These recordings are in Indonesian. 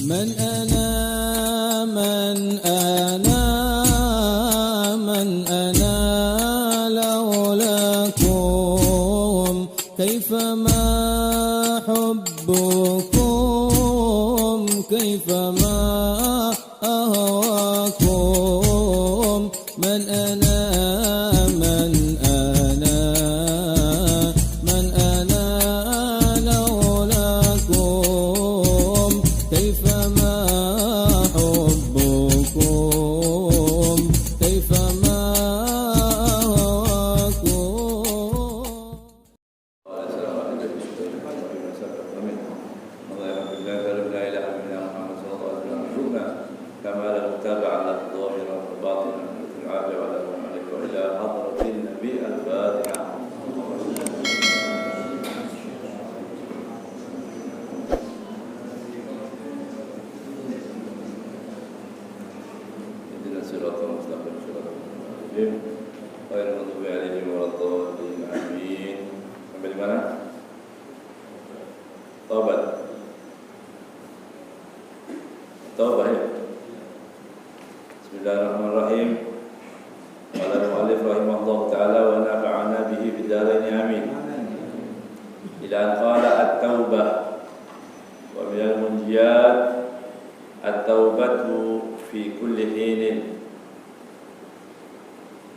من أنا من أنا من أنا لولاكم كيفما حبكم كيفما أهواكم من أنا من أنا من أنا لولاكم كيفما حبكم كيفما Sampai di mana? Taubat. Taubat ya. Bismillahirrahmanirrahim. Qala al-mu'allif rahimahullah ta'ala wa nafa'ana bihi fid dharain amin. Ila an qala at-taubah wa min al-munjiyat at-taubatu fi kulli hinin.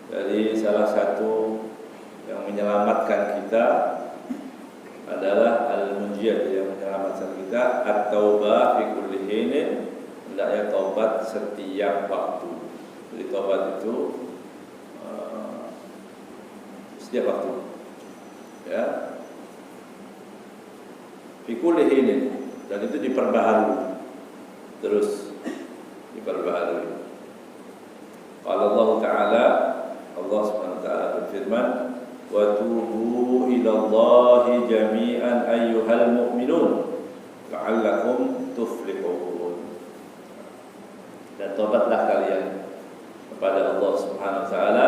Jadi salah satu yang menyelamatkan kita adalah al-munjiyat, yang menyelamatkan kita at-taubah fi kulli hinin, hendaknya taubat setiap waktu. Jadi taubat itu setiap waktu, ya, fi kulli hinin, dan itu diperbaharui, terus diperbaharui. Qala Allah Ta'ala, Allah Subhanahu wa taala berfirman, wa tubu ila Allahi jami'an ayyuhal mu'minun la'allakum tuflihun. Dan tobatlah kalian kepada Allah Subhanahu wa taala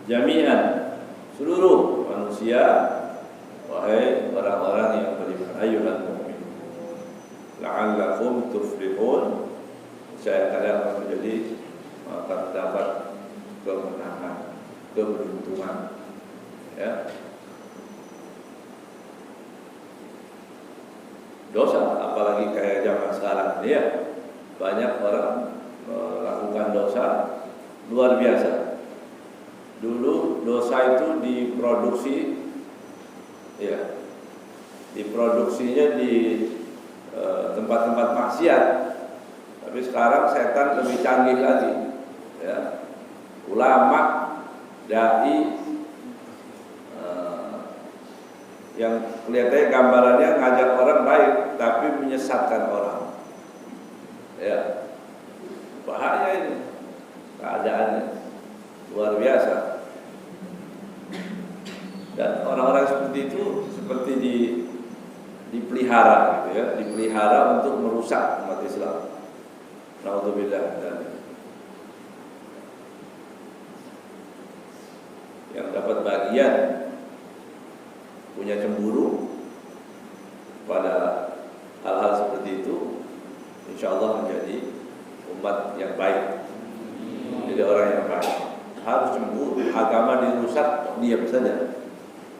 jami'an, seluruh manusia, wahai orang-orang yang beriman, ayyuhal mu'minun la'allakum tuflihun, saya kalian akan menjadi akan mendapat kemenangan, keberuntungan, ya. Dosa, apalagi kayak zaman sekarang ini ya, banyak orang melakukan dosa luar biasa. Dulu dosa itu diproduksi, ya, diproduksinya di tempat-tempat maksiat. Tapi sekarang setan lebih canggih lagi, ya. Ulama, dai, yang kelihatannya gambarannya ngajak orang baik, tapi menyesatkan orang, ya. Bahaya ini keadaannya, luar biasa. Dan orang-orang seperti itu seperti dipelihara, gitu ya, dipelihara untuk merusak umat Islam. Naudzubillah. Yang dapat bagian punya cemburu pada hal-hal seperti itu, insya Allah menjadi umat yang baik, jadi orang yang baik. Harus cemburu, agama dirusak, diam saja,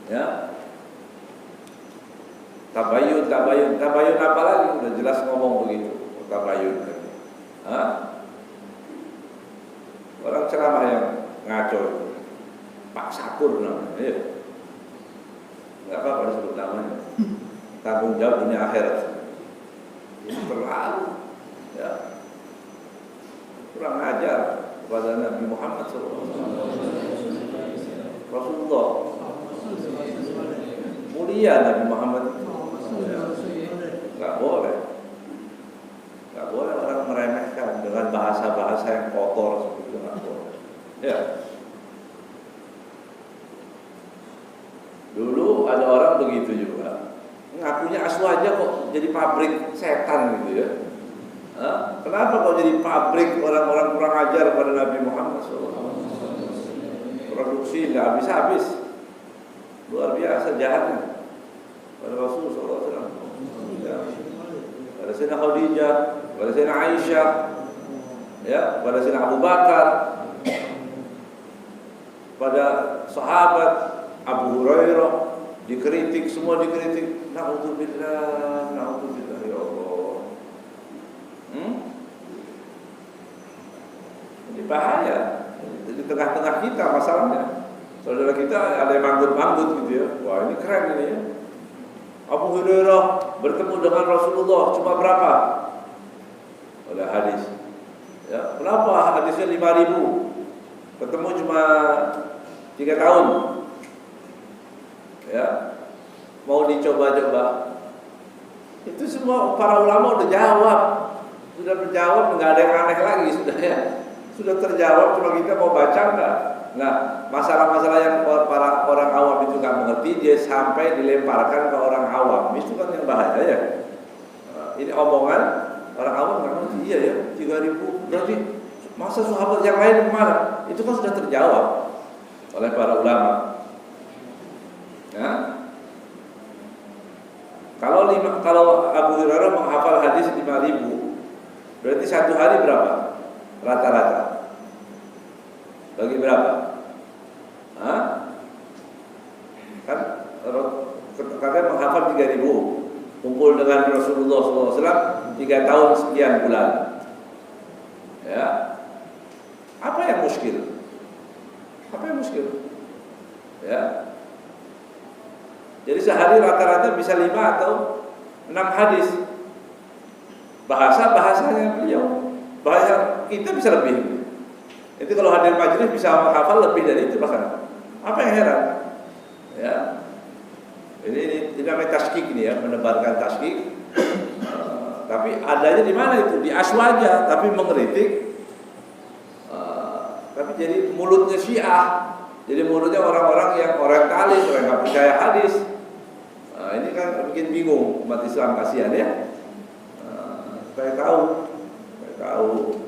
ya. Tabayun apa lagi? Udah jelas ngomong begitu, tabayun. Orang ceramah yang ngaco, Pak Sakur namanya, ya. Nggak apa-apa disebut namanya. Tanggung jawab dunia akhirat. Ini terlalu, ya, kurang ajar kepada Nabi Muhammad SAW. Rasulullah mulia, Nabi Muhammad, nggak boleh orang meremehkan dengan bahasa-bahasa yang kotor seperti itu, nggak boleh, ya. Dulu ada orang begitu juga, ngakunya asu aja kok jadi pabrik setan gitu, ya. Kenapa kok jadi pabrik orang-orang kurang ajar pada Nabi Muhammad SAW? Produksi nggak habis-habis, luar biasa jahatnya pada Rasulullah SAW. Ya. Pada Sayyidina Khadijah, kepada Sayyidina Aisyah, ya, kepada Sayyidina Abu Bakar, pada sahabat Abu Hurairah dikritik, semua dikritik. Na'udzubillah, na'udzubillah, ya Allah. Ini bahaya. Di tengah-tengah kita masalahnya. Saudara kita ada yang manggut-manggut gitu ya. Wah, ini keren ini ya. Abu Hurairah bertemu dengan Rasulullah cuma berapa? Oleh hadis. Ya, kenapa hadisnya 5.000? Ketemu cuma 3 tahun. Ya. Mau dicoba-coba. Itu semua para ulama udah jawab. Sudah menjawab, enggak ada yang aneh lagi sudah ya. Sudah terjawab, cuma kita mau baca enggak? Nah, masalah-masalah yang para orang awam itu nggak mengerti, dia sampai dilemparkan ke orang awam. Itu kan yang bahaya ya. Ini omongan orang awam nggak mengerti. Iya ya, 3.000 berarti masa sahabat yang lain kemana? Itu kan sudah terjawab oleh para ulama. Ya. Kalau Abu Hurairah menghafal hadis 5.000, berarti satu hari berapa? Rata-rata. Bagi berapa? Kan kakek menghafal 3.000, kumpul dengan Rasulullah SAW 3 tahun sekian bulan. Ya, apa yang muskil? Apa yang muskil? Ya, jadi sehari rata-rata bisa 5 atau 6 hadis. Bahasanya beliau, bahasa kita bisa lebih. Itu kalau hadir majelis bisa hafal lebih dari itu bahkan. Apa yang heran? Ya. Ini namanya taskik ini ya, menebarkan taskik. Tapi adanya di mana itu? Di aswaja, tapi mengkritik. Tapi jadi mulutnya Syiah. Jadi mulutnya orang-orang yang orientalis, orang nggak percaya hadis. Ini kan bikin bingung umat Islam, kasihan ya. Supaya tahu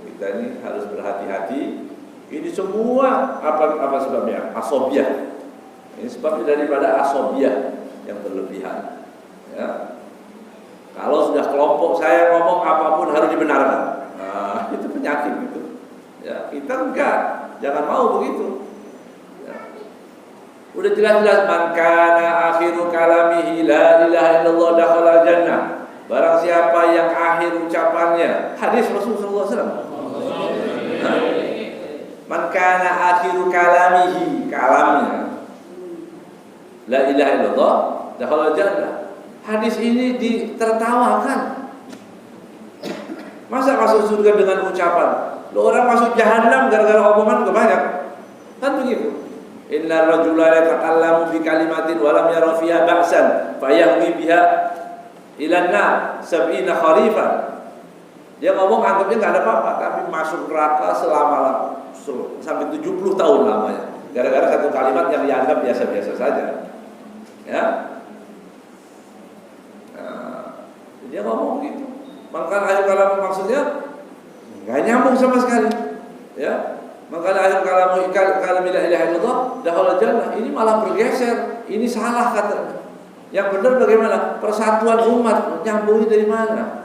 kita ini harus berhati-hati. Ini semua apa sebabnya? Asobiah. Ini sebabnya daripada asobiah yang berlebihan. Ya. Kalau sudah kelompok saya ngomong apapun harus dibenarkan. Nah, itu penyakit itu. Ya, kita enggak, jangan mau begitu. Ya. Udah jelas-jelas man kana akhiru kalamihi la ilaha illallah dakhala jannah. Barang siapa yang akhir ucapannya hadis Rasulullah SAW. Man kana akhiru kalamihi, kalamnya la ilaha illallah dakhala jannah. Hadis ini ditertawakan. Masa masuk surga dengan ucapan? Lo orang masuk jahanam gara-gara omongan juga banyak. Kan begitu. Inna rajula yatakallamu bi kalimatin wa lam yara fiha ba'san fayahwi biha ila an-nar 70 kharifan. Dia ngomong anggapnya enggak ada apa-apa, tapi masuk neraka selama sampai 70 tahun lamanya. Gara-gara satu kalimat yang dianggap biasa-biasa saja. Ya. Nah, dia ngomong gitu. Maka akhir kalam maksudnya enggak nyambung sama sekali. Ya. Maka akhir kalam la ilaha illallah dakhala jannah. Ini malah bergeser. Ini salah katanya. Yang benar bagaimana? Persatuan umat. Nyambungnya dari mana?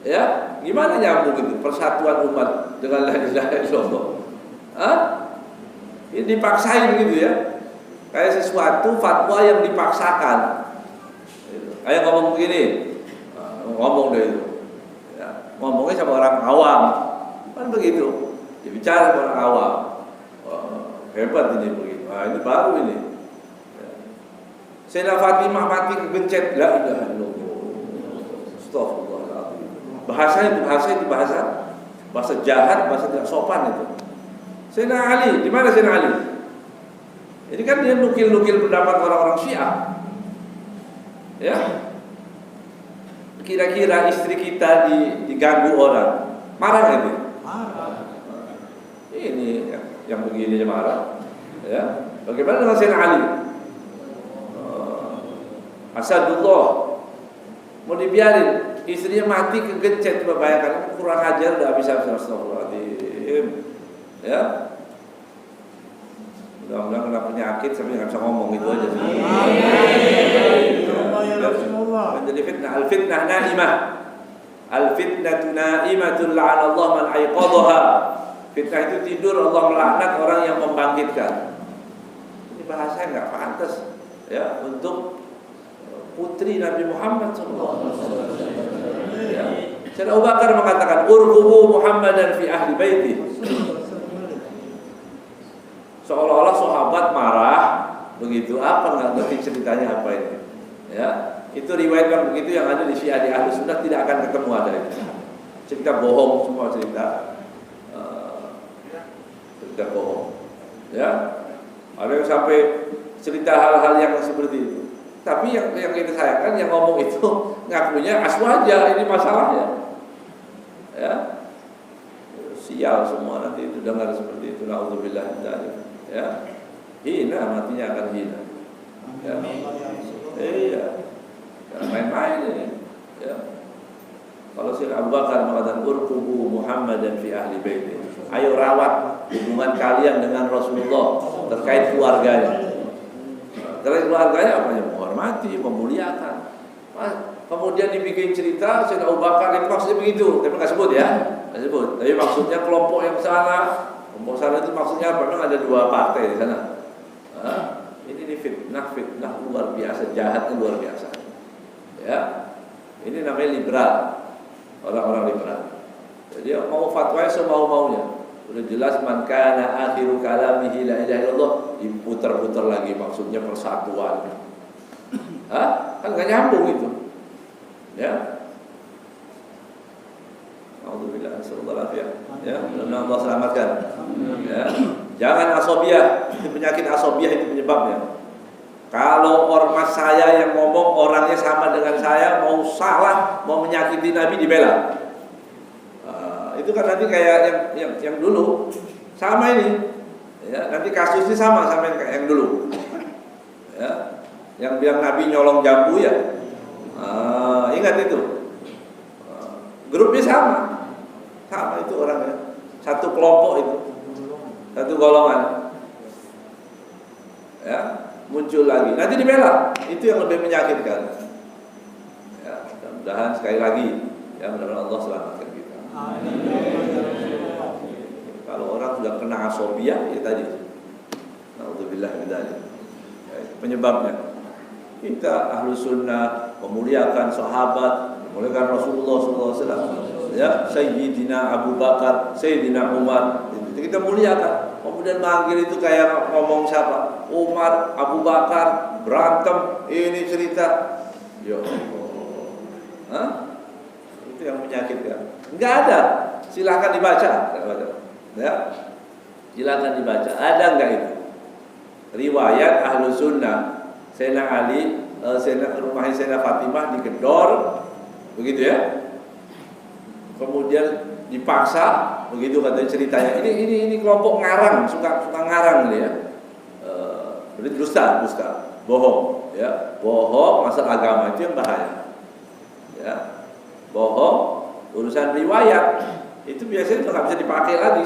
Ya, gimana nyambung itu persatuan umat dengan la ilaha illallah? Ini dipaksain gitu ya. Kayak sesuatu fatwa yang dipaksakan. Kayak ngomong begini, ngomong deh itu. Ya, ngomongnya sama orang awam, kan begitu. Dibicara sama orang awam. Hebat ini begitu. Ini baru ini. Sayyidah Fatimah mati kegencet, la ilaha illallah. Astagfirullahaladzim. Bahasa itu bahasa jahat, bahasa tidak sopan itu. Sayyidina Ali, di mana Sayyidina Ali? Ini kan dia nukil-nukil pendapat orang-orang Syiah. Ya. Kira-kira istri kita diganggu orang, marah nggak dia? Marah. Ini yang begini aja marah. Ya. Bagaimana dengan Sayyidina Ali? Asadullah mau dibiarin istrinya mati kegencet, coba bayangkan, kurang ajar udah habis-habis. Astagfirullahaladzim. Ya, mudah-mudahan kena penyakit sampai nggak bisa ngomong itu aja. Menjadi fitnah, al-fitnah naimah. Al fitnatu na'imatun la'anallahu man aiqadhaha. Fitnah itu tidur, Allah melaknat orang yang membangkitkan. Ini bahasa yang enggak pantas ya untuk putri Nabi Muhammad SAW. Ya. Sayyidina Abu Bakar mengatakan, "Urqubu Muhammadan fi ahli baiti." Seolah-olah sahabat marah, begitu apa nggak ngerti ceritanya apa ini. Ya, itu riwayat yang begitu yang ada di Syiah di Ahlus Sunnah tidak akan ketemu ada itu. Cerita bohong semua cerita bohong. Ya, ada yang sampai cerita hal-hal yang seperti itu. Tapi yang kita sayangkan yang ngomong itu ngakunya aswaja, ini masalahnya. Ya, sial semua nanti itu dengar seperti itu. Nauzubillah min dzalik. Ya, hina matinya akan hina. Ya, iya, jangan main-main ini. Ya, kalau Sayyidina Abu Bakar mengatakan urqubu Muhammadan fi ahli baiti, ayo rawat hubungan kalian dengan Rasulullah terkait keluarganya. Terkait keluarganya apa? Menghormati, memuliakan. Kemudian dibikin cerita Sayyidina Abu Bakar itu maksudnya begitu, tapi nggak sebut ya, nggak sebut. Tapi maksudnya kelompok yang sana. Kelompok sana itu maksudnya apa? Memang ada dua partai di sana. Ini fitnah luar biasa, jahatnya luar biasa. Ya, ini namanya liberal, orang-orang liberal. Jadi mau fatwa semau-maunya. Udah jelas man kana akhiru kalamihi la ilaha illallah, diputar-putar lagi maksudnya persatuan. Kan nggak nyambung itu. Ya. Alhamdulillah, sallallahu alaihi wasallam. Ya, mudah-mudahan Allah selamatkan. Ya. Jangan asobiah, itu penyakit asobiah itu penyebabnya. Kalau ormas saya yang ngomong orangnya sama dengan saya, mau salah, mau menyakiti Nabi dibela. Itu kan nanti kayak yang dulu sama ini. Ya, nanti kasusnya sama yang dulu. Ya, yang bilang Nabi nyolong jambu ya. Ingat itu. Grupnya sama itu orangnya, satu kelompok itu, satu golongan, ya muncul lagi, nanti dibela, itu yang lebih menyakitkan. Ya, mudah-mudahan sekali lagi, ya mudah-mudahan Allah selamatkan kita. Kalau orang sudah kena asobiah, ya tadi, naudzubillah min dzalik. Penyebabnya, kita ahlu sunnah memuliakan sahabat, memuliakan Rasulullah SAW. Ya, Sayyidina Abu Bakar, Sayyidina Umar, itu kita muliakan. Kemudian manggil itu kayak ngomong siapa? Umar, Abu Bakar berantem, ini cerita. Ya Allah. Itu yang menyakitkan. Enggak ada. Silakan dibaca. Ya. Silakan dibaca. Ada enggak itu? Riwayat Ahlu Sunnah, Sayyidina Ali, rumah Sayyidina Fatimah digedor, begitu ya. Kemudian dipaksa, begitu katanya ceritanya. Ini kelompok ngarang, suka ngarang ini ya. Berarti dusta, bohong, ya. Bohong masalah agama itu yang bahaya. Ya. Bohong urusan riwayat itu biasanya nggak bisa dipakai lagi.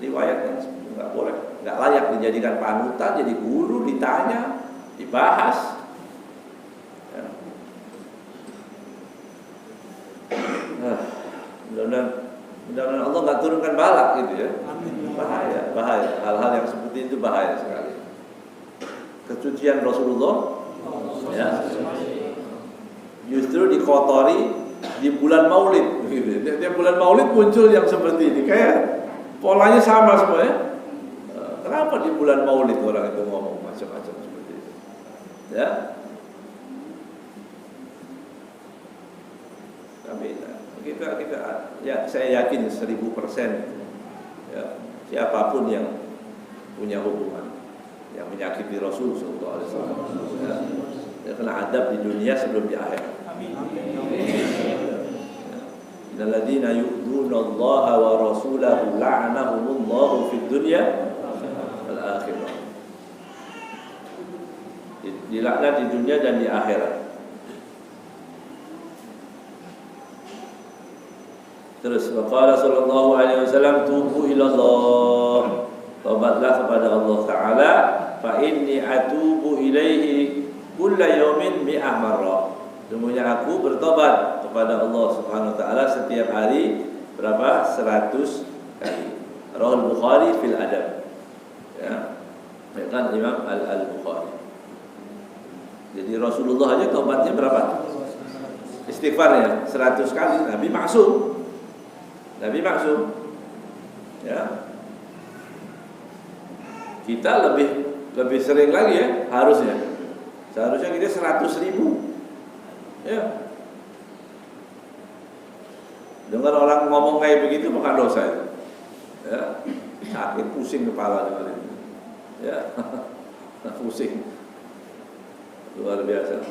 Riwayat yang nggak boleh, nggak layak dijadikan panutan, jadi guru ditanya, dibahas. Ya. Mudah-mudahan Allah nggak turunkan balak gitu ya. Bahaya. Hal-hal yang seperti itu bahaya sekali. Kesucian Rasulullah, ya, justru dikotori di bulan Maulid. Gitu. Di bulan Maulid muncul yang seperti ini, kayak polanya sama semua ya. Kenapa di bulan Maulid orang itu ngomong macam-macam seperti itu? Ya. Tapi kita ya saya yakin 1000% ya, siapapun yang punya hubungan yang menyakiti Rasul sallallahu alaihi wasallam ya, dia kena adab di dunia sebelum di akhirat. Amin. Alladzina yu'dzuna Allah wa rasulahu la'anahumullahu fid dunya wal akhirah. Dilaknat di dunia dan di akhirat. Terus waqala sallallahu alaihi wasallam tubu ilallah, taubatlah kepada Allah Ta'ala, fa inni atubu ilaihi kulla yaumin mi'ah marrah. Sesungguhnya aku bertobat kepada Allah Subhanahu wa taala setiap hari berapa? 100 kali. Rawahul Bukhari fil Adab. Ya. Kan Imam Al-Bukhari. Jadi Rasulullah aja taubatnya berapa? Istighfarnya 100 kali. Nabi maksum. Ya. Kita lebih sering lagi ya harusnya. Seharusnya kita 100.000. Ya. Dengar orang ngomong kayak begitu bukan dosa itu. Ya. Sakit pusing kepala dengar itu. Ya. Pusing. Luar biasa.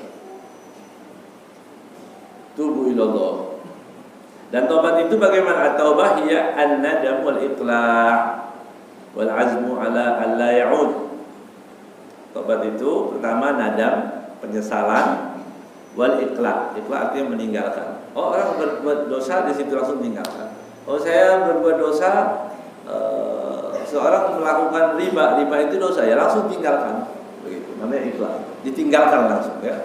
Tubu ilallah. Dan taubat itu bagaimana? At-taubah hiya an-nadam wal iqla' wal azmu ala alla ya'ud. Taubat itu pertama nadam, penyesalan, wal iqla'. Iqla' artinya meninggalkan. Oh, orang berbuat dosa di situ langsung meninggalkan. Oh, saya berbuat dosa, seorang melakukan riba itu dosa, ya langsung tinggalkan. Begitu. Namanya iqla'. Ditinggalkan langsung ya.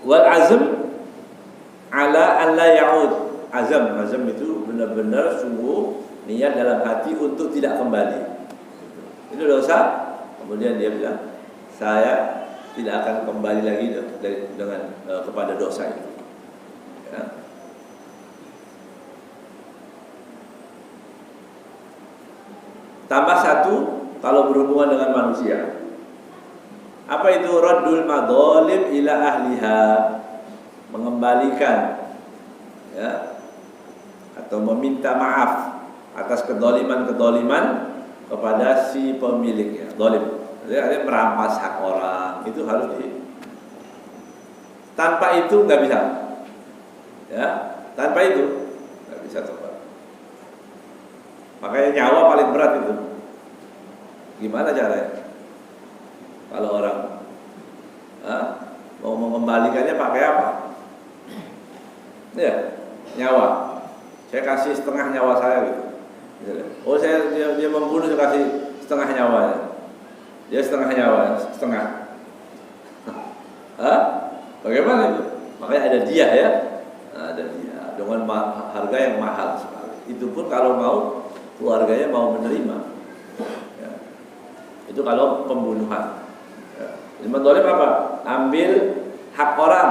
Wal azm ala alla ya'ud. Azam itu benar-benar sungguh niat dalam hati untuk tidak kembali. Itu dosa. Kemudian dia bilang, saya tidak akan kembali lagi dengan kepada dosa itu. Ya. Tambah satu kalau berhubungan dengan manusia. Apa itu raddul madzalim ila ahliha? Mengembalikan ya, atau meminta maaf atas kedoliman kepada si pemiliknya. Dolim, jadi ada merampas hak orang, itu harus tanpa itu nggak bisa. Ya, tanpa itu nggak bisa tobat. Makanya nyawa paling berat itu. Gimana caranya? Kalau orang mau mengembalikannya pakai apa? Ya, nyawa. Saya kasih setengah nyawa saya gitu. Oh, dia membunuh, saya kasih setengah nyawanya. Dia setengah nyawa, setengah. Bagaimana itu? Makanya ada dia ya. Ada dia dengan harga yang mahal sekali. Itu pun kalau mau keluarganya mau menerima. Ya. Itu kalau pembunuhan. Ya. Mendolim apa? Ambil hak orang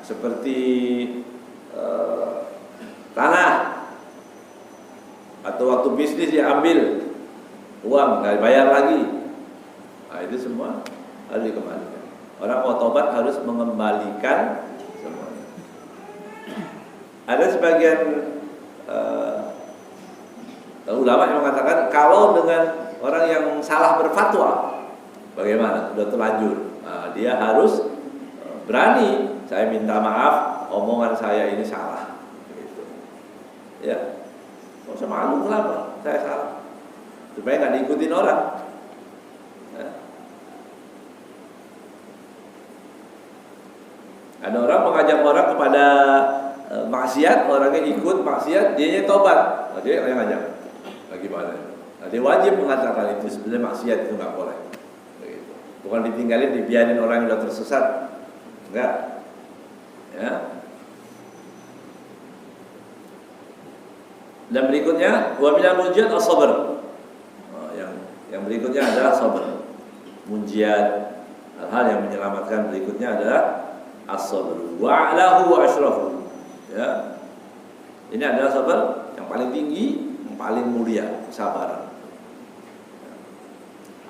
seperti tanah, atau waktu bisnis diambil uang nggak bayar lagi. Nah, itu semua harus dikembalikan. Orang mau tobat harus mengembalikan semuanya. Ada sebagian ulama yang mengatakan kalau dengan orang yang salah berfatwa, bagaimana? Sudah terlanjur, dia harus berani. Saya minta maaf, omongan saya ini salah. Gitu. Ya. Nggak usah malu, kenapa? Saya salah. Supaya nggak diikutin orang. Ya. Ada orang mengajak orang kepada maksiat, orangnya ikut maksiat, dianya tobat. Dia yang ngajak. Bagaimana? Nah, dia wajib mengatakan itu sebenarnya maksiat itu nggak boleh. Begitu. Bukan ditinggalin, dibiarin orang yang sudah tersesat. Enggak. Ya. Dan berikutnya wa minal munjiyat as-sabr. Yang berikutnya adalah sabar. Munjiyat, hal-hal yang menyelamatkan berikutnya adalah as-sabr. Wa a'lahu wa asyrafu. Ya. Ini adalah sabar yang paling tinggi, yang paling mulia, kesabaran.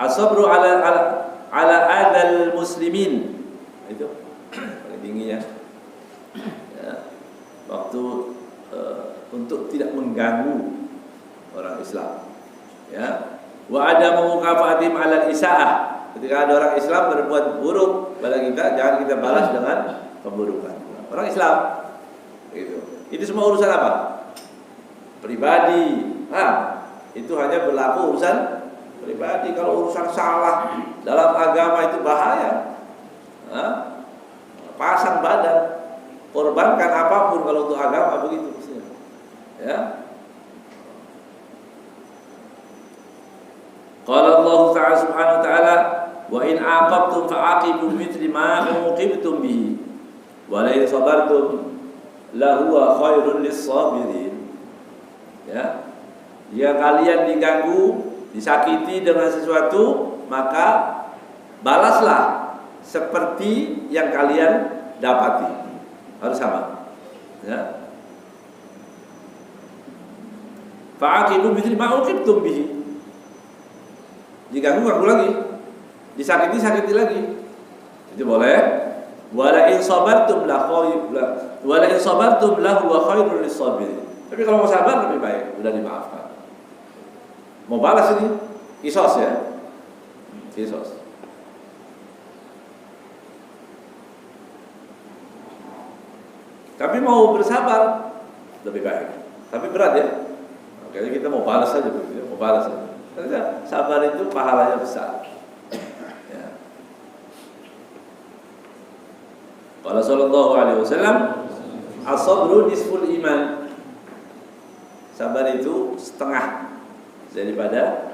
As-sabru ala adal muslimin. Itu paling tingginya. Ya. Waktu untuk tidak mengganggu orang Islam. Ya. Wa ada mengukafaatim alal isaah. Ketika ada orang Islam berbuat buruk pada kita, jangan kita balas dengan keburukan. Orang Islam gitu. Itu semua urusan apa? Pribadi. Itu hanya berlaku urusan pribadi. Kalau urusan salah dalam agama itu bahaya. Pasang badan, korbankan apapun kalau untuk agama begitu. Ya. Qala Allah Ta'ala subhanahu wa ta'ala wa in aqabtum fa'aqibu mithli ma uqibtum bihi Wa la in sabartum lahuwa khairul lis-sabirin. Ya. Jika kalian diganggu, disakiti dengan sesuatu, maka balaslah seperti yang kalian dapati. Harus sama. Ya. Fa'aqibu mithli ma uqibtum bihi. Diganggu lagi, disakiti lagi. Itu boleh. Wala in sabartum lahu wa khairul lis-sabirin. Tapi kalau mau sabar lebih baik, sudah dimaafkan. Mau balas ini kisos ya. Kisos. Tapi mau bersabar lebih baik. Tapi berat ya. Kayaknya kita mau balas saja begitu, mau balas saja. Karena sabar itu pahalanya besar. Ya. Qala sallallahu alaihi wasallam, as-sabru nisful iman. Sabar itu setengah daripada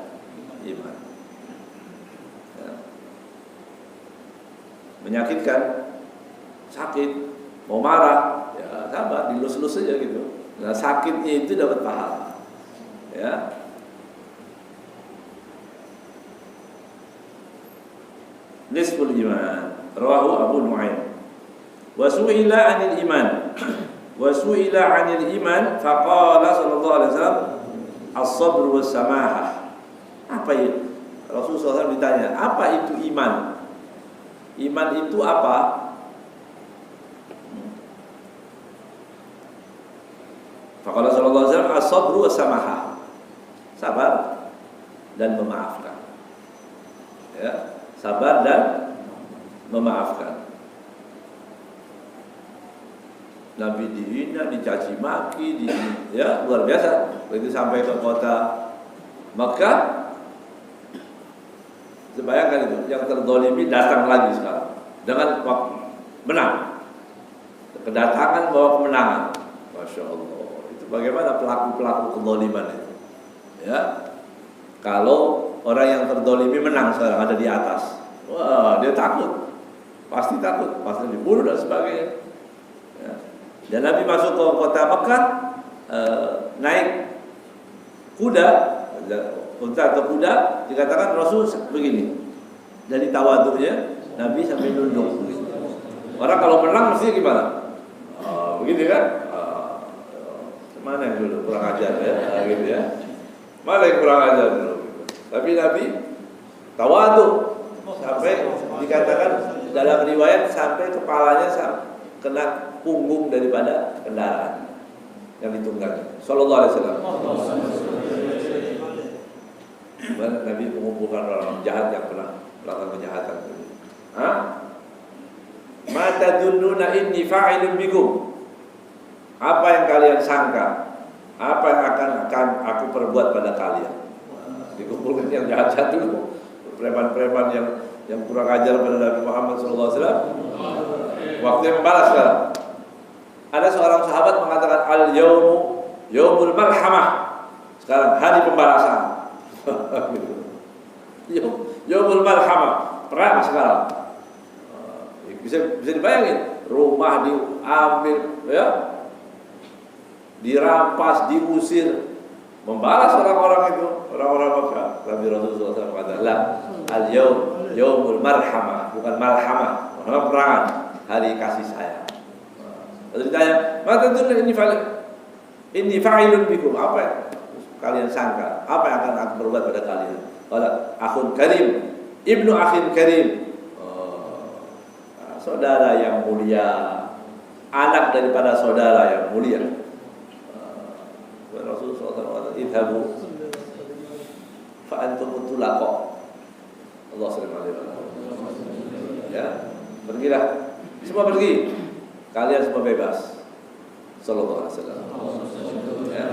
iman. Ya. Menyakitkan, sakit, mau marah, ya sabar, dilus-lus saja gitu. Nah, sakitnya itu dapat pahala. Ya. Nisful iman. Rawahu Abu Nu'aim. Wa su'ila 'anil iman. Wa su'ila 'anil iman faqala sallallahu alaihi wasallam as-sabr was samahah. Apa itu? Rasulullah SAW ditanya, apa itu iman? Iman itu apa? Faqala sallallahu alaihi wasallam as-sabr was samahah. Sabar dan memaafkan. Ya, sabar dan memaafkan. Nabi dihina, dicaci maki, ya luar biasa. Begitu sampai ke kota Makkah, bayangkan itu, yang terdolimi datang lagi sekarang dengan menang. Kedatangan bawa kemenangan. Masya Allah. Itu bagaimana pelaku-pelaku kedoliman itu? Ya, kalau orang yang terdolimi menang sekarang ada di atas, wah dia takut, pasti dibunuh dan sebagainya. Ya. Dan Nabi masuk ke kota Mekah, naik kuda, unta atau kuda, dikatakan Rasul begini, dari tawadhunya Nabi sampai nunduk. Orang kalau menang mesti gimana? Begitu kan? Mana yang dulu kurang ajar ya, gitu ya. Mana yang kurang ajar dulu. Tapi Nabi tawadhu sampai dikatakan dalam riwayat sampai kepalanya kena punggung daripada kendaraan yang ditunggangi. Sallallahu alaihi wasallam. Nabi mengumpulkan orang jahat yang pernah melakukan kejahatan. Mata dunnuna inni fa'ilun bikum. Apa yang kalian sangka? Apa yang akan aku perbuat pada kalian? Dikumpulkan yang jahat-jahat dulu, preman-preman yang kurang ajar pada Nabi Muhammad SAW. Waktu yang membalas sekarang. Ada seorang sahabat mengatakan al-yawmu yawmul marhamah. Sekarang hari pembalasan. Yawmul marhamah, perang sekarang. Bisa dibayangin, rumah diambil, ya, dirampas, diusir, membalas orang-orang itu, orang-orang Makkah. Nabi Rasulullah SAW katakan, al-yawm yawmul marhamah, bukan malhamah, perangan, hari kasih sayang. Lalu ditanya, mata dunia ini fa'ilun bikum, apa yang kalian sangka, apa yang akan aku berbuat pada kalian? Kalau akhun karim, ibnu akhin karim, saudara yang mulia, anak daripada saudara yang mulia. Rasulullah SAW idhabu fa'antum tulaqo. Allah SWT. Ya, pergilah, semua pergi, kalian semua bebas. Sallallahu alaihi wasallam. Ya.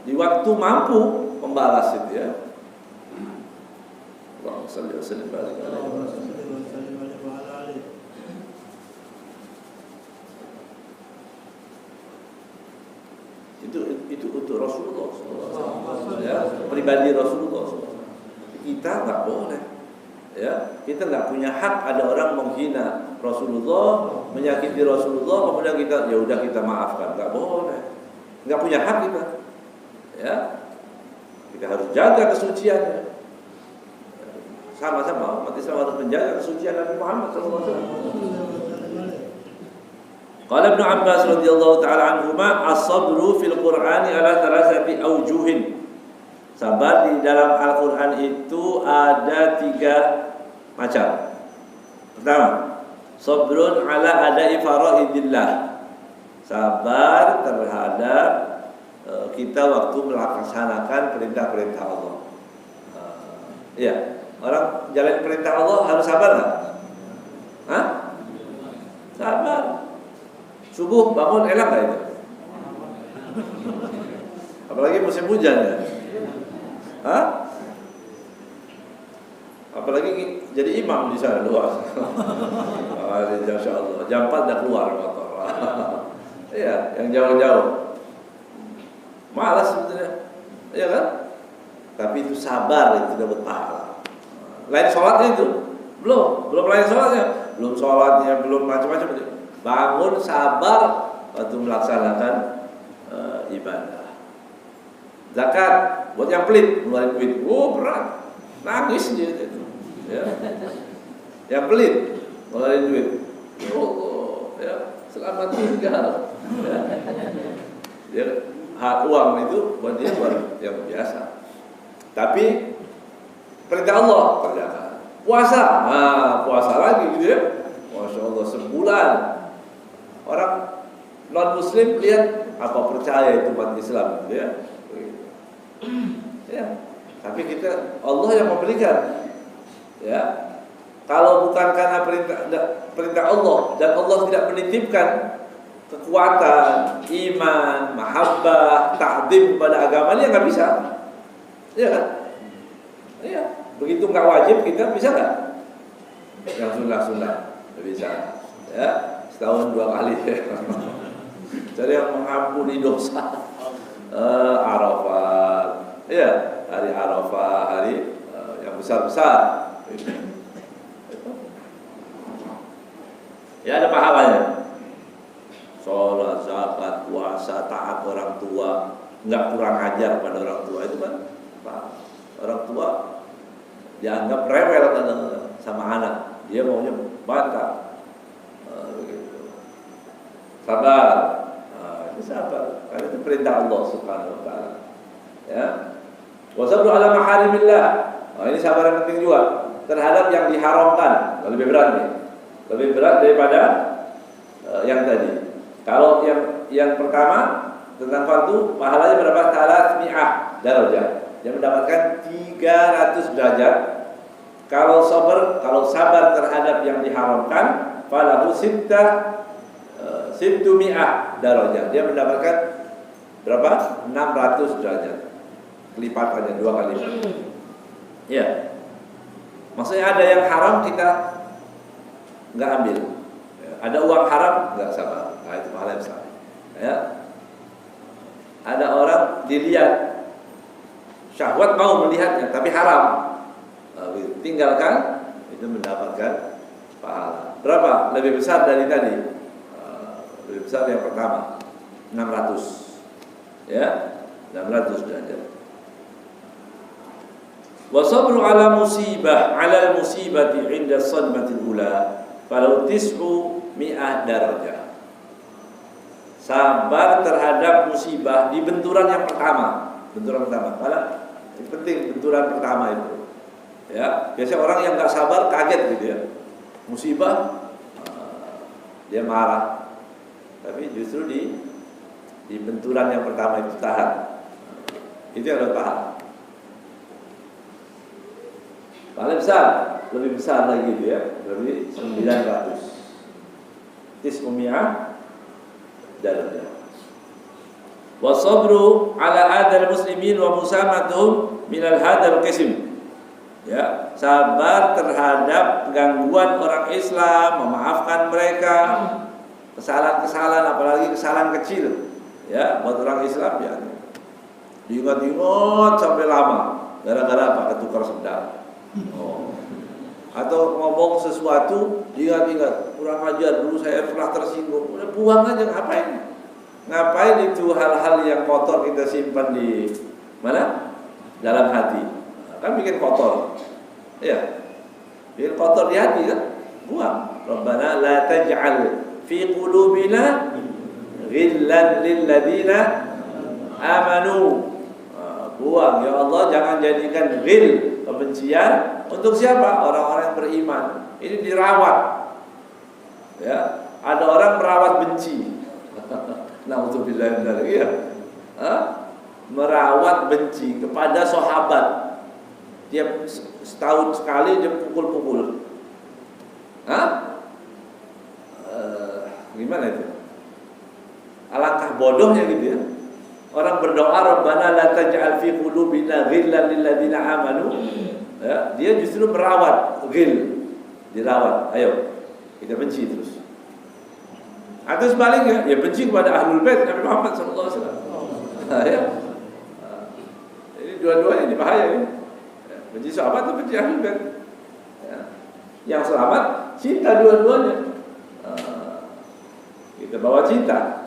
Di waktu mampu membalas itu ya. Allahumma shalli wa sallim barik alaihi. Itu untuk Rasulullah SAW, ya, pribadi Rasulullah SAW. Kita nggak boleh. Ya, kita nggak punya hak ada orang menghina Rasulullah, menyakiti Rasulullah, kemudian kita ya udah kita maafkan, nggak boleh, nggak punya hak kita. Ya, kita harus jaga kesuciannya. Sama-sama umat Islam harus menjaga kesucian Nabi Muhammad SAW. Qala Ibnu Abbas radhiyallahu taala anhuma as-sabru fil Qur'ani ala thalathati awjuhin. Sabar di dalam Al-Qur'an itu ada 3 macam. Pertama, sabrun ala ada'i faraidillah. Sabar terhadap kita waktu melaksanakan perintah-perintah Allah. Iya, orang jalan perintah Allah harus sabar nggak? Hah? Sabar. Subuh bangun enak nggak itu? Apalagi musim hujan ya. Hah? Apalagi jadi imam di sana luas. Insya Allah. Jam 4 dah keluar motor. Iya, yang jauh-jauh. Malas sebetulnya, iya kan? Tapi itu sabar, itu dapat pahala. Lain sholatnya itu belum lain sholatnya, belum macam-macam. Bangun sabar waktu melaksanakan ibadah. Zakat buat yang pelit, ngeluarin duit, berat, nangis dia itu. Ya. Yang pelit, ngeluarin duit, ya, selamat tinggal. Ya. Hak uang itu buat dia luar yang biasa. Tapi perintah Allah kerjakan. Puasa, puasa lagi gitu ya. Masya Allah sebulan. Orang non Muslim lihat apa percaya itu umat Islam gitu ya. Ya. Tapi kita Allah yang memberikan. Ya. Kalau bukan karena perintah Allah dan Allah tidak menitipkan kekuatan, iman, mahabbah, ta'zim pada agama dia nggak bisa. Iya kan? Iya. Begitu nggak wajib kita bisa nggak? Yang sunnah bisa. Ya, setahun 2 kali. Cari yang mengampuni dosa. Arafat. Iya, hari Arafah, hari yang besar-besar. Ya ada pahalanya. Sholat, zakat, puasa, taat orang tua, nggak kurang ajar pada orang tua itu kan, orang tua dianggap rewel kadang-kadang sama anak, dia maunya bantah, begitu. Sabar, itu sabar, karena itu perintah Allah Subhanahu Wa Taala. Ya, wasabru ala maharimillah. Ini sabar yang penting juga terhadap yang diharamkan, lebih berat nih, lebih berat daripada yang tadi. Kalau yang pertama tentang fardu pahalanya berapa? 300 darajat. Dia mendapatkan 300 derajat. Kalau sabar terhadap yang diharamkan, falahu 600 darajat. Dia mendapatkan berapa? 600 derajat. Kelipatannya 2 kali. Ya. Maksudnya ada yang haram kita nggak ambil. Ada uang haram nggak sabar. Nah, itu pahala besar. Ya. Ada orang dilihat syahwat mau melihatnya tapi haram. Tinggalkan itu mendapatkan pahala. Berapa? Lebih besar dari tadi. Lebih besar yang pertama. 600. Ya. 600 derajat. Wa sabru ala musibah, ala al-musibati 'inda sadmatil ula. Falau 900 darajah. Sabar terhadap musibah di benturan yang pertama. Benturan pertama. Karena penting benturan pertama itu. Ya, biasanya orang yang nggak sabar kaget gitu ya. Musibah dia marah. Tapi justru di benturan yang pertama itu tahan. Itu yang harus tahan. Paling besar, lebih besar lagi gitu ya. Lebih 900. Tis'umiyah darajat. Wa sabru ala adal muslimin wa musamatuhum minal hadal qisim. Ya, sabar terhadap gangguan orang Islam, memaafkan mereka kesalahan-kesalahan, apalagi kesalahan kecil. Ya, buat orang Islam ya. Diingat-ingat sampai lama gara-gara apa? Ketukar sendal. Oh. atau ngomong sesuatu, ingat-ingat kurang ajar dulu saya pernah tersinggung, udah buang aja. Ngapain itu hal-hal yang kotor kita simpan di mana? Dalam hati. Kan bikin kotor. Ya. Bikin kotor di hati kan? Buang. Rabbana la taj'al fi qulubina ghillan lil ladina amanu. Buang, ya Allah, jangan jadikan ghil, kebencian untuk siapa? Orang-orang yang beriman. Ini dirawat. Ya, ada orang merawat benci. Nauzubillah min dzalik. Iya. Merawat benci kepada sahabat. Dia setahun sekali dia pukul-pukul. Gimana itu? Alangkah bodohnya gitu ya. Orang berdoa Rabbana la taj'al fi qulubina ghillan lil ladzina amanu. Ya, dia justru merawat ghil. Dirawat. Ayo, kita benci terus. Atau sebaliknya, ya benci kepada ahlul bait Nabi Muhammad sallallahu alaihi wasallam. Ya. Ini dua-duanya ini bahaya ini. Ya, benci sahabat atau benci ahlul bait. Ya. Yang selamat cinta dua-duanya. Kita bawa cinta.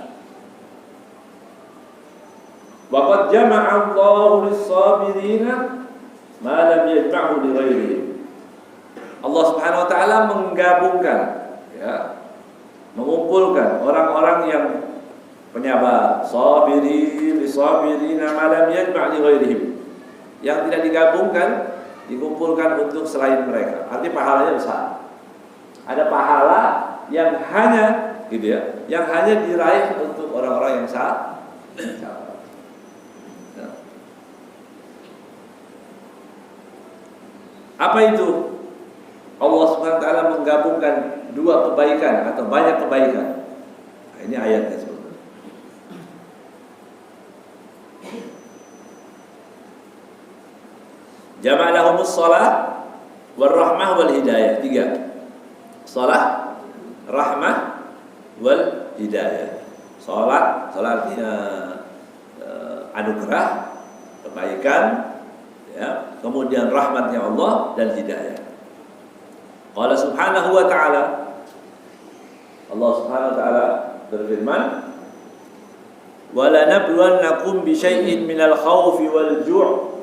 Waqad jama'a Allahu lis-sabirina ma lam yajma'hu li ghairihi. Allah Subhanahu wa taala menggabungkan, ya, mengumpulkan orang-orang yang penyabar, sabirin lis-sabirina ma lam yajma' li ghairihim. Yang tidak digabungkan, dikumpulkan untuk selain mereka. Artinya pahalanya besar. Ada pahala yang hanya gitu ya, yang hanya diraih untuk orang-orang yang sabar. Apa itu? Allah Subhanahu wa taala menggabungkan dua kebaikan atau banyak kebaikan. Nah, ini ayatnya sebetulnya. Jama'a lahumus shalah war rahmah wal hidayah. 3. Shalah, rahmah, wal hidayah. Salat artinya anugerah, kebaikan, ya, kemudian rahmatnya Allah dan hidayah. Qala subhanahu wa ta'ala, Allah subhanahu wa ta'ala berfirman, wa lanabluwannakum bi syai'in minal khawfi wal ju'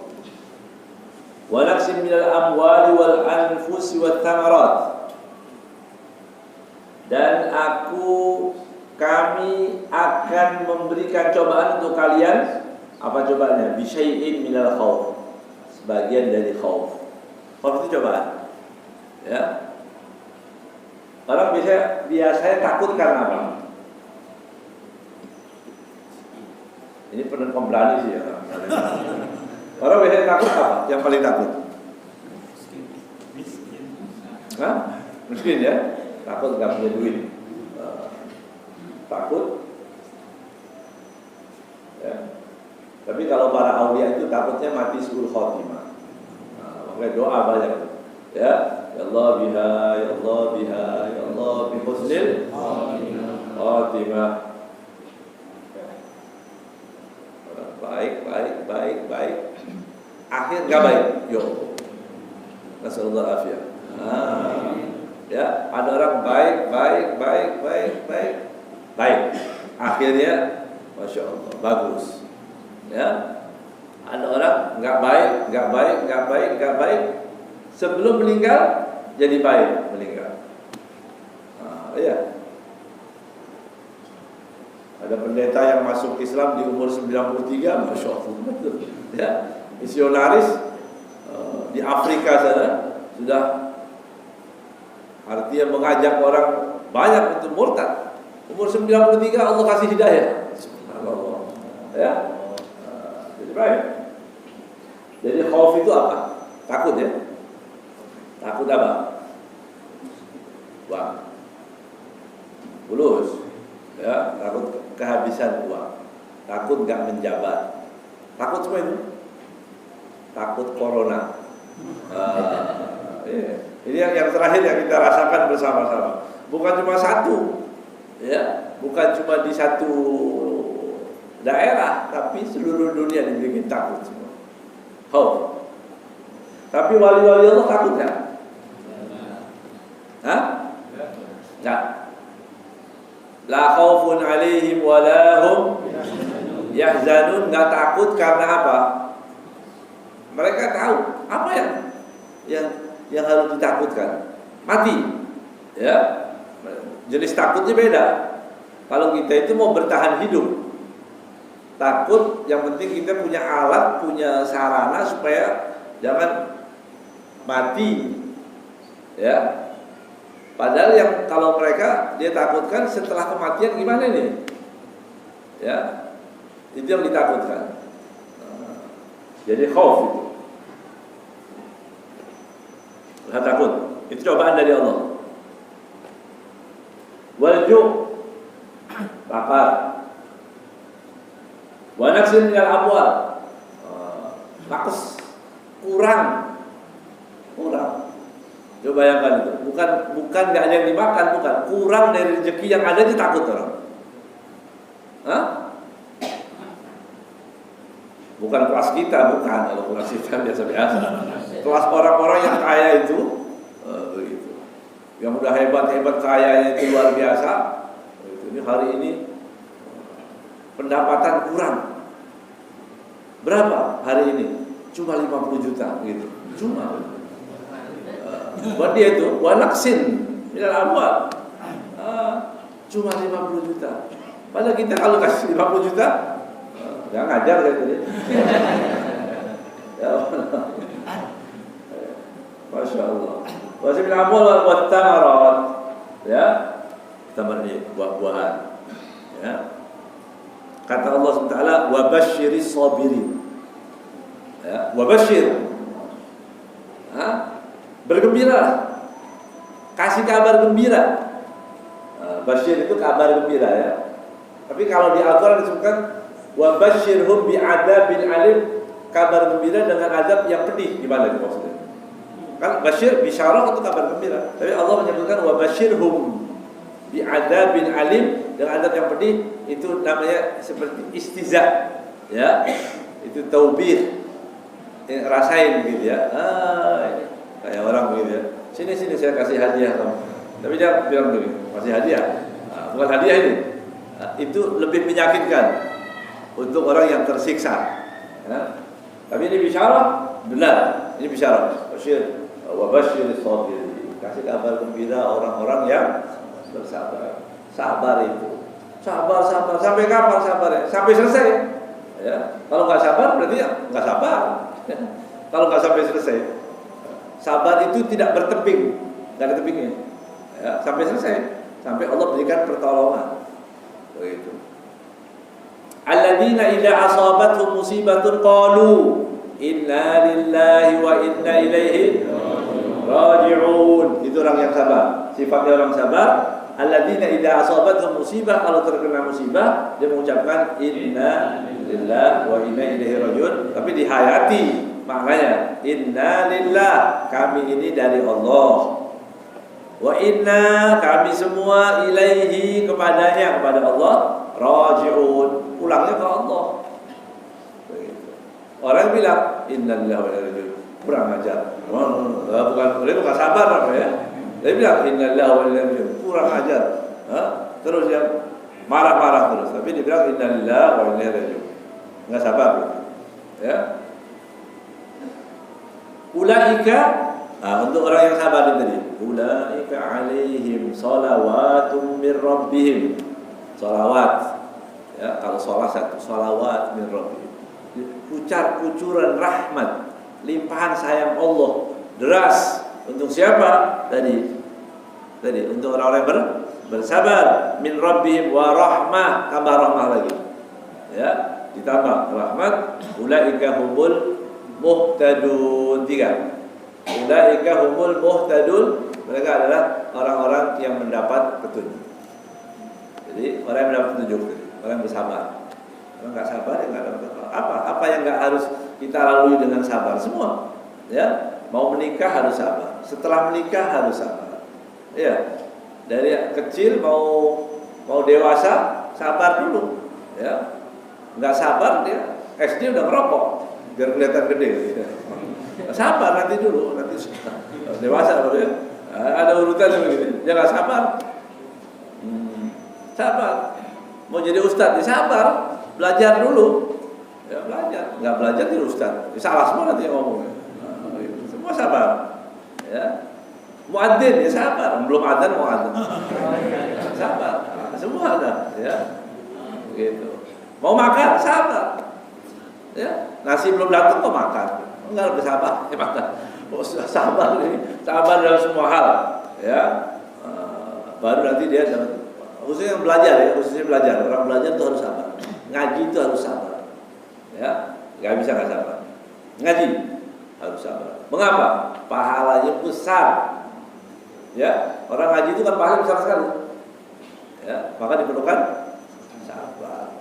wa naqsin minal amwali wal anfusi wat thamarat. Dan kami akan memberikan cobaan untuk kalian. Apa cobaannya? Bi syai'in minal khawf, sebagian dari khauf. Khauf itu cobaan. Ya. Orang biasanya takut karena apa? Ini penuh pemberani sih ya. Orang biasanya takut apa? Yang paling takut? Miskin ya. Takut nggak punya duit. Takut. Ya. Tapi kalau para aulia itu takutnya mati suul khotimah. Makanya doa banyak. Ya, ya Allah biha, ya Allah biha, ya Allah bi husnil khotimah. Baik. Akhir enggak baik. Yo. Nasallallahu afiyah. Ya, ada orang baik. Akhirnya Masya Allah, bagus. Ya, ada orang nggak baik. Sebelum meninggal jadi baik meninggal. Iya. Ada pendeta yang masuk Islam di umur 93, Masya Allah. Ya, misionaris di Afrika sana sudah artinya mengajak orang banyak untuk murtad. Umur 93 Allah kasih hidayah. Subhanallah. Ya. Jadi baik. Jadi khauf itu apa? Takut ya. Takut apa? Uang. Fulus. Ya, takut kehabisan uang. Takut enggak menjabat. Takut semua itu. Takut corona. Ini yang terakhir yang kita rasakan bersama-sama. Bukan cuma satu. Ya, bukan cuma di satu daerah, tapi seluruh dunia dibikin takut semua. Tapi wali-wali Allah takut kan? Hah? Enggak. La khaufun 'alaihim wa la hum yahzanun, enggak takut karena apa? Mereka tahu apa yang harus ditakutkan. Mati. Ya. Jenis takutnya beda. Kalau kita itu mau bertahan hidup, takut yang penting kita punya alat, punya sarana supaya jangan mati. Ya. Padahal yang kalau mereka dia takutkan setelah kematian gimana nih? Ya. Itu yang ditakutkan. Jadi khauf itu. Rasa takut. Itu cobaan dari Allah. Walju' lapar. Wa naqsin minal amwal. Naqs kurang. Coba bayangkan itu. Bukan enggak ada yang dimakan, bukan. Kurang dari rezeki yang ada itu takut orang. Hah? Bukan kelas kita, bukan. Kalau kelas kita biasa-biasa. Kelas orang-orang yang kaya itu begitu. Yang udah hebat-hebat kayanya itu luar biasa. Ini hari ini pendapatan kurang. Berapa hari ini? Cuma 50 juta gitu. Cuma buat dia itu wa naqsin minal amwal. Cuma 50 juta. Padahal kita kalau kasih 50 juta enggak ngajar kayak tadi. Ya Allah. Masya Allah. Wa minal amwal wa thamarat. Ya. Tamar ini buah-buahan. Ya. Kata Allah SWT, wa basyiris sabirin. Ya, wa basyir. Bergembira. Kasih kabar gembira. Basyir itu kabar gembira ya. Tapi kalau di Al-Qur'an disebutkan wa basyirhum bi'adabil alim, kabar gembira dengan azab yang pedih. Gimana itu maksudnya? Kan basyir bisyarah itu kabar gembira. Tapi Allah menyebutkan wa basyirhum bi'adabil alim, dengan azab yang pedih, itu namanya seperti istiza. Ya. Itu taubih. Rasain gitu ya. Ini kayak orang begitu ya. Sini saya kasih hadiah kamu. Tapi dia bilang begini, kasih hadiah. Bukan hadiah ini. Itu lebih menyakitkan untuk orang yang tersiksa. Ya. Tapi ini bisyarah benar. Ini bisyarah. Basyir wa basyiris sabirin. Kasih kabar gembira orang-orang yang bersabar. Sabar itu. Sabar sampai kapan sabarnya? Sampai selesai. Ya. Kalau nggak sabar berarti ya nggak sabar. Kalau nggak sampai selesai. Sabar itu tidak berteping, nggak ada tepingnya. Ya, sampai selesai, sampai Allah berikan pertolongan. Begitu. Alladzina idza asabatuhum musibatun qalu inna lillahi wa inna ilaihi raji'un. Itu orang yang sabar. Sifatnya orang sabar. Alladzina idza asabatuhum musibah, kalau terkena musibah dia mengucapkan inna lillahi wa inna ilaihi raji'un, tapi dihayati. Maknanya inna lillah, kami ini dari Allah, wa inna, kami semua ilaihi, kepadanya, kepada Allah, raji'un, pulangnya ke Allah. Begitu. Orang bilang inna lillahi wa inna ilaihi raji'un, kurang ajar. Bukan sabar apa ya. Dia bilang inna lillahi wa inna ilaihi raji'un, kurang ajar. Terus yang marah-marah terus, tapi dia bilang inna lillahi wa inna ilaihi raji'un, enggak sabar. Ya. Ulaika, untuk orang yang sabar tadi, ulaika alaihim salawatum min rabbihim. Salawat. Ya, kalau salat satu, salawat min rabbihim. Kucuran rahmat, limpahan sayang Allah deras untuk siapa? Tadi untuk orang-orang yang bersabar, min rabbihim wa rahmah, tambah rahmah lagi. Ya, ditambah rahmat, ulaika humul muhtadun, 3. Ulaika humul muhtadun, mereka adalah orang-orang yang mendapat petunjuk. Jadi orang yang mendapat petunjuk, orang yang bersabar. Orang enggak sabar ya enggak dapat apa yang enggak harus kita lalui dengan sabar semua. Ya, mau menikah harus sabar. Setelah menikah harus sabar. Ya. Dari kecil mau dewasa sabar dulu. Ya. Enggak sabar dia SD udah ngerokok biar kelihatan gede. Sabar nanti dulu, nanti dewasa baru ya. Ada urutan begitu. Dia nggak sabar. Sabar. Mau jadi ustadz, ya sabar. Belajar dulu. Ya belajar. Nggak belajar jadi ustadz. Ya, salah semua nanti ngomongnya. Semua sabar. Ya. Muadzin ya sabar. Belum adzan mau adzan. Sabar. Semua ada. Ya. Begitu. Mau makan sabar. Ya. Nasi belum datang kok makan. Enggak lebih sabar. Ya makan. Oh, sabar ini. Sabar dalam semua hal. Ya. Baru nanti dia dapat. Khususnya yang belajar ya, khususnya belajar. Orang belajar itu harus sabar. Ngaji itu harus sabar. Ya, nggak bisa nggak sabar. Ngaji harus sabar. Mengapa? Pahalanya besar. Ya, orang ngaji itu kan pahalanya besar sekali. Ya, maka diperlukan sabar.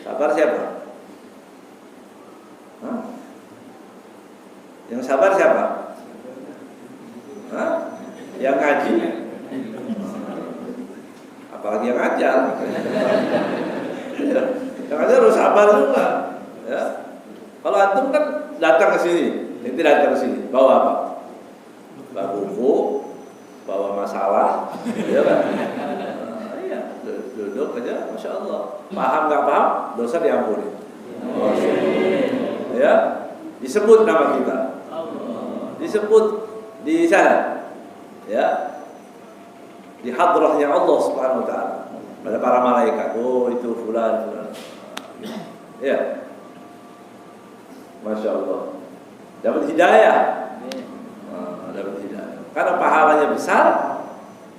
Sabar siapa? Hah? Yang sabar siapa? Hah? Yang ngaji. Apalagi yang ngajar. Yang ngajar harus sabar juga. Ya. Kalau antum kan datang ke sini, ini datang ke sini, bawa apa? Bawa buku, bawa masalah, ya kan? Iya, duduk aja, masya Allah. Paham nggak paham, dosa diampuni. Ya, disebut nama kita, disebut di sana, ya. Di hadrahnya Allah Subhanahu wa taala pada para malaikat. Oh, itu fulan. Ya. Masya Allah. Dapat hidayah. Dapat hidayah. Karena pahalanya besar,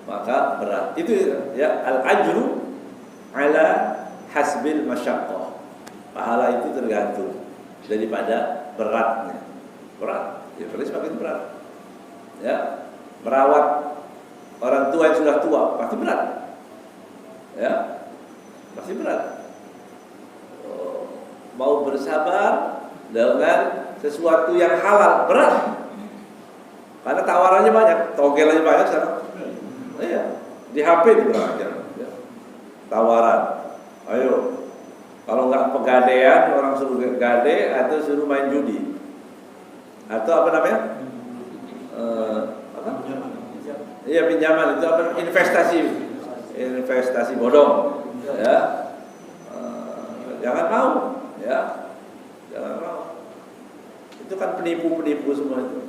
maka berat. Itu ya, al-ajru ala hasbil masyaqqah. Pahala itu tergantung daripada beratnya. Berat. Ya, terus semakin berat. Ya. Merawat orang tua yang sudah tua pasti berat, ya, pasti berat. Mau bersabar dengan sesuatu yang halal berat, karena tawarannya banyak, togelannya banyak sekarang. Iya, di HP itu berakhir. Ya. Tawaran, ayo, kalau nggak pegadaian orang suruh gade atau suruh main judi, atau apa namanya? Iya, pinjaman itu apa? Investasi bodong, ya. Jangan mau, ya. Jangan mau. Itu kan penipu semua itu.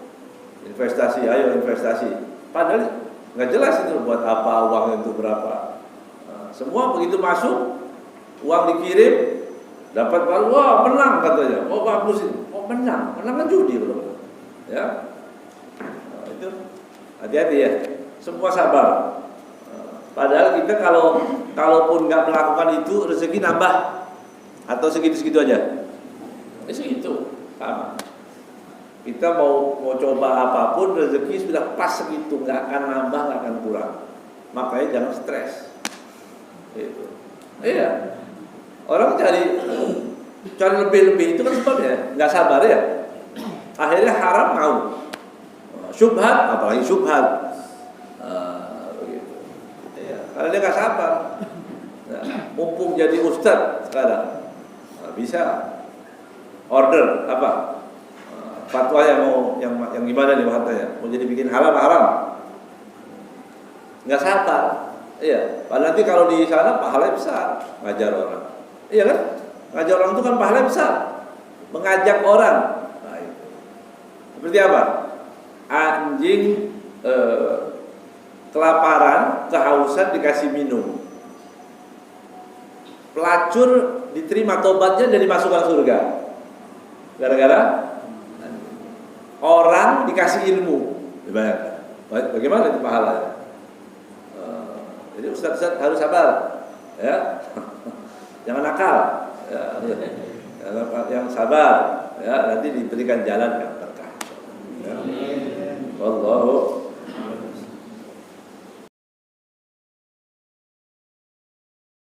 Investasi, ayo investasi. Padahal nggak jelas itu buat apa, uang itu berapa. Semua begitu masuk, uang dikirim, dapat baru, wah menang katanya. Oh bagus ini, oh menang kan judi belum, ya. Itu hati-hati ya. Semua sabar. Padahal kita kalaupun nggak melakukan itu rezeki nambah atau segitu-segitu aja. Segitu, sama. Kita mau coba apapun rezeki sudah pas segitu, nggak akan nambah, nggak akan kurang. Makanya jangan stres. Itu. Iya. Orang cari lebih-lebih itu kan sebabnya nggak sabar ya. Akhirnya haram mau. Syubhat, apalagi syubhat. Karena dia nggak sabar, mumpung jadi ustadz sekarang, bisa order apa fatwa yang gimana nih fatwanya, mau jadi bikin halal haram, nggak sabar, iya. Padahal nanti kalau di sana pahalanya besar, ngajar orang, iya kan? Ngajar orang itu kan pahalanya besar, mengajak orang, nah, itu. Seperti apa? Anjing kelaparan, kehausan dikasih minum. Pelacur diterima tobatnya dan dimasukkan surga. Gara-gara orang dikasih ilmu. Bagaimana itu pahalanya? Jadi ustaz-ustaz harus sabar, ya. Jangan nakal, ya. Yang sabar, ya. Nanti diberikan jalan yang berkah. Ya. Wallahu